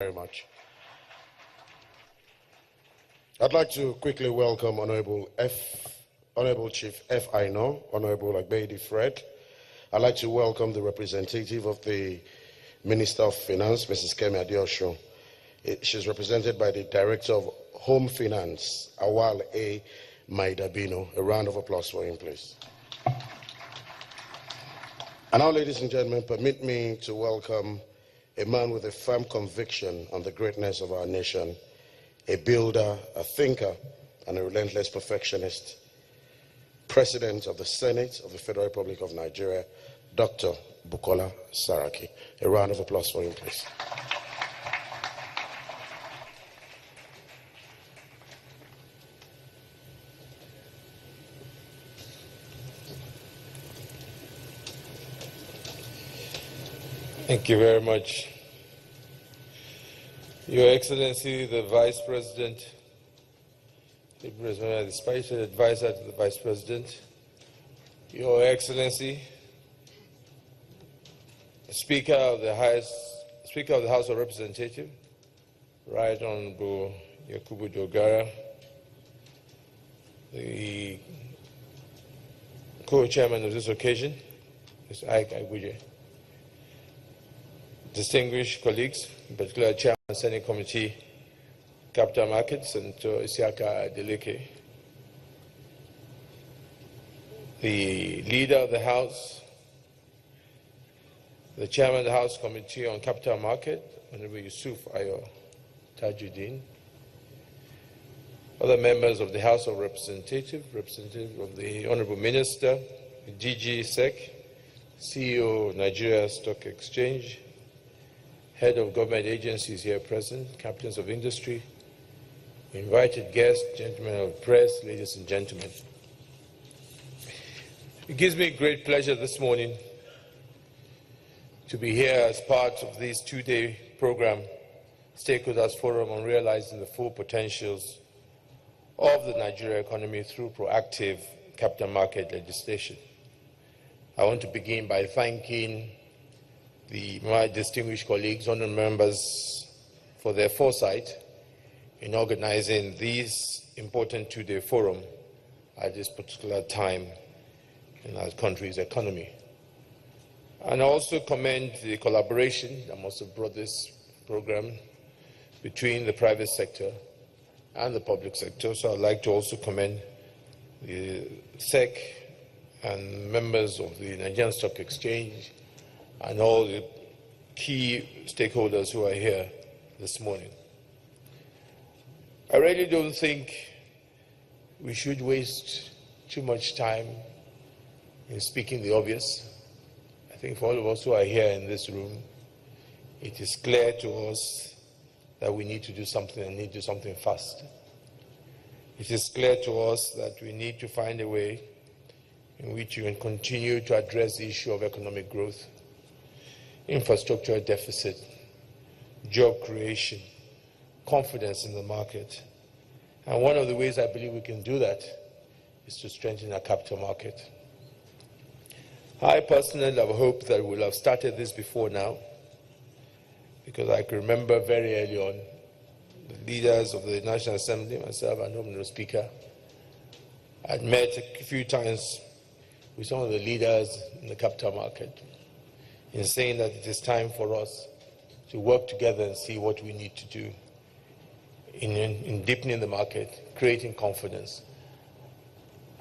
Very much. I'd like to quickly welcome Honorable Chief F. Aino, Honorable Agbeidi Fred. I'd like to welcome the representative of the Minister of Finance, Mrs. Kemi Adeosun. She's represented by the Director of Home Finance, Awal A. Maidabino. A round of applause for him, please. And now, ladies and gentlemen, permit me to welcome a man with a firm conviction on the greatness of our nation, a builder, a thinker, and a relentless perfectionist, President of the Senate of the Federal Republic of Nigeria, Dr. Bukola Saraki. A round of applause for him, please. Thank you very much. Your Excellency, the Vice President, the Special Advisor to the Vice President, Your Excellency, Speaker of the House of Representatives, Right Honorable Yakubu Dogara, the co-chairman of this occasion, Mr. AIG-Imoukhuede, distinguished colleagues, in particular Chairman of the Senate Committee, Capital Markets, and Isiaka Adeleke, the Leader of the House, the Chairman of the House Committee on Capital Market, Honorable Yusuf Ayo Tajuddin, other members of the House of Representatives, representative of the Honorable Minister, DG SEC, CEO of Nigeria Stock Exchange, Head of government agencies here present, captains of industry, invited guests, gentlemen of the press, ladies and gentlemen. It gives me great pleasure this morning to be here as part of this two-day program, Stakeholders Forum on Realizing the Full Potentials of the Nigerian Economy through Proactive Capital Market Legislation. I want to begin by thanking my distinguished colleagues, honourable members, for their foresight in organizing this important two-day forum at this particular time in our country's economy. And I also commend the collaboration that must have brought this program between the private sector and the public sector. So I'd like to also commend the SEC and members of the Nigerian Stock Exchange and all the key stakeholders who are here this morning. I really don't think we should waste too much time in speaking the obvious. I think for all of us who are here in this room, it is clear to us that we need to do something and need to do something fast. It is clear to us that we need to find a way in which we can continue to address the issue of economic growth, infrastructure deficit, job creation, confidence in the market. And one of the ways I believe we can do that is to strengthen our capital market. I personally have hoped that we'll have started this before now, because I can remember very early on, the leaders of the National Assembly, myself and Honorable Speaker, had met a few times with some of the leaders in the capital market, in saying that it is time for us to work together and see what we need to do in deepening the market, creating confidence,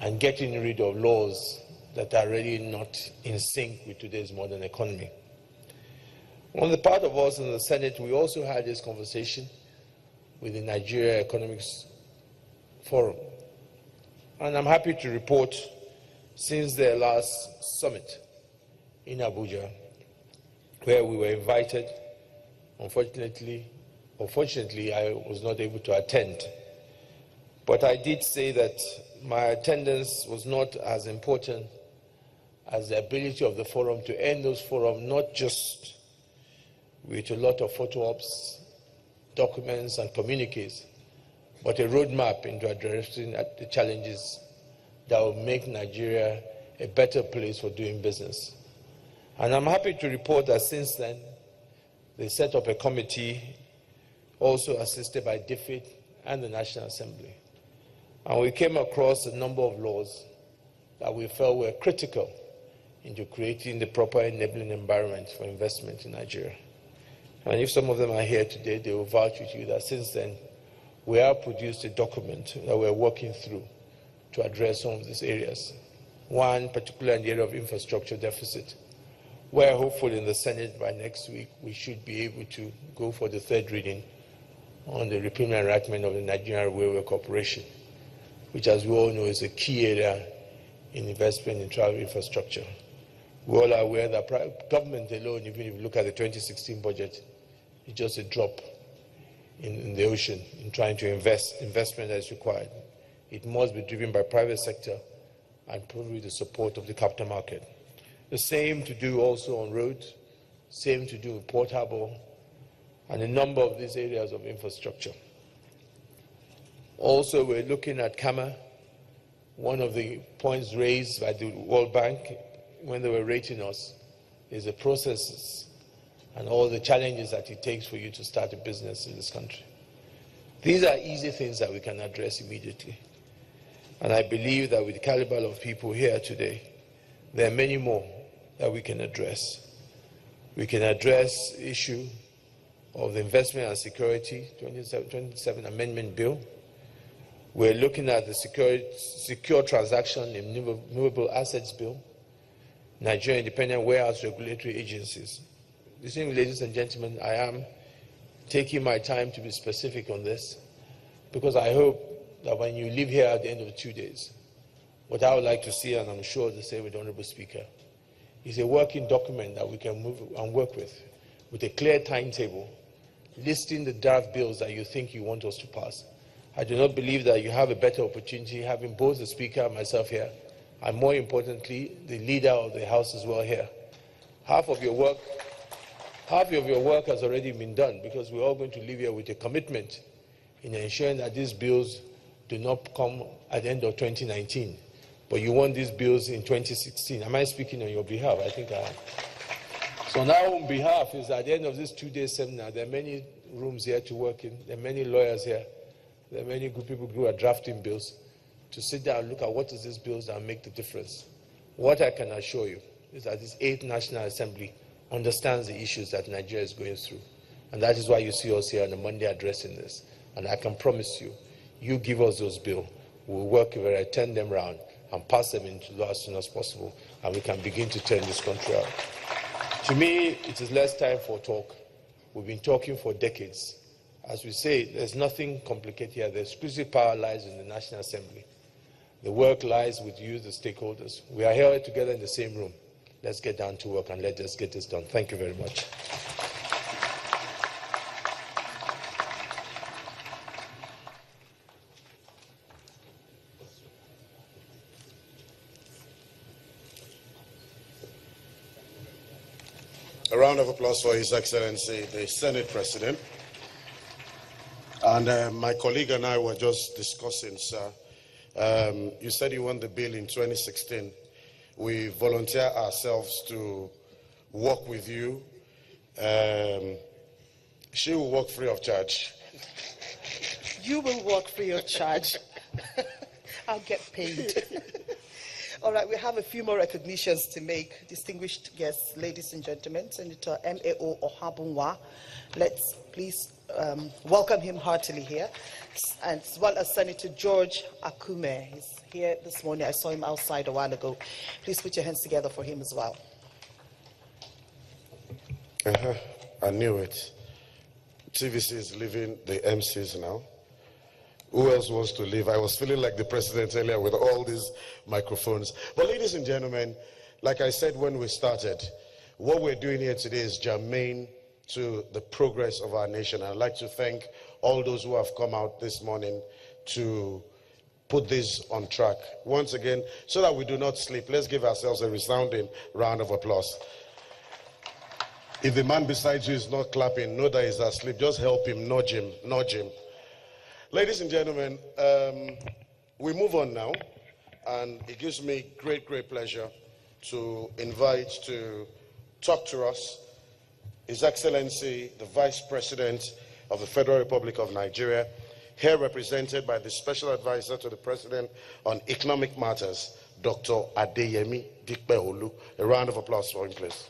and getting rid of laws that are really not in sync with today's modern economy. On the part of us in the Senate, we also had this conversation with the Nigeria Economics Forum. And I'm happy to report, since their last summit in Abuja, where we were invited. Unfortunately, I was not able to attend. But I did say that my attendance was not as important as the ability of the forum to end those forums, not just with a lot of photo ops, documents, and communiques, but a roadmap into addressing the challenges that will make Nigeria a better place for doing business. And I'm happy to report that since then, they set up a committee also assisted by DFID and the National Assembly. And we came across a number of laws that we felt were critical into creating the proper enabling environment for investment in Nigeria. And if some of them are here today, they will vouch with you that since then, we have produced a document that we're working through to address some of these areas. One, particularly in the area of infrastructure deficit, where hopefully in the Senate by next week, we should be able to go for the third reading on the repeal and enactment of the Nigerian Railway Corporation, which, as we all know, is a key area in investment in travel infrastructure. We all are aware that government alone, even if you look at the 2016 budget, is just a drop in the ocean in trying to investment that is required. It must be driven by private sector and probably the support of the capital market. The same to do also on roads, same to do with Port Harbour, and a number of these areas of infrastructure. Also, we're looking at CAMA. One of the points raised by the World Bank when they were rating us is the processes and all the challenges that it takes for you to start a business in this country. These are easy things that we can address immediately. And I believe that with the caliber of people here today, there are many more that we can address. We can address the issue of the Investment and Security 27 Amendment Bill. We're looking at the Secure Transaction in Movable Assets Bill, Nigeria Independent Warehouse Regulatory Agencies. Listen, ladies and gentlemen, I am taking my time to be specific on this because I hope that when you leave here at the end of 2 days, what I would like to see, and I'm sure the same with the Honorable Speaker, is a working document that we can move and work with a clear timetable, listing the draft bills that you think you want us to pass. I do not believe that you have a better opportunity having both the Speaker and myself here, and more importantly, the Leader of the House as well here. Half of your work has already been done because we're all going to leave here with a commitment in ensuring that these bills do not come at the end of 2019, but you want these bills in 2016. Am I speaking on your behalf? I think I am. So now on behalf is at the end of this 2-day seminar, there are many rooms here to work in, there are many lawyers here, there are many good people who are drafting bills, to sit down and look at what is these bills that make the difference. What I can assure you is that this 8th National Assembly understands the issues that Nigeria is going through. And that is why you see us here on a Monday addressing this. And I can promise you, you give us those bills, we'll work with it, turn them around, and pass them into law as soon as possible, and we can begin to turn this country out. To me, it is less time for talk. We've been talking for decades. As we say, there's nothing complicated here. The exclusive power lies in the National Assembly. The work lies with you, the stakeholders. We are here together in the same room. Let's get down to work and let us get this done. Thank you very much. A round of applause for His Excellency, the Senate President. And my colleague and I were just discussing, sir. You said you won the bill in 2016. We volunteer ourselves to work with you. She will work free of charge. You will work free of charge. I'll get paid. All right, we have a few more recognitions to make. Distinguished guests, ladies and gentlemen, Senator M.A.O. Ohabunwa. Let's please welcome him heartily here, as well as Senator George Akume. He's here this morning. I saw him outside a while ago. Please put your hands together for him as well. I knew it. TVC is leaving the MCs now. Who else wants to leave? I was feeling like the president earlier with all these microphones. But ladies and gentlemen, like I said when we started, what we're doing here today is germane to the progress of our nation. I'd like to thank all those who have come out this morning to put this on track. Once again, so that we do not sleep, let's give ourselves a resounding round of applause. If the man beside you is not clapping, know that he's asleep. Just help him, nudge him, nudge him. Ladies and gentlemen, we move on now, and it gives me great pleasure to invite to talk to us His Excellency, the Vice President of the Federal Republic of Nigeria, here represented by the Special Advisor to the President on Economic Matters, Dr. Adeyemi Dikpeolu. A round of applause for him, please.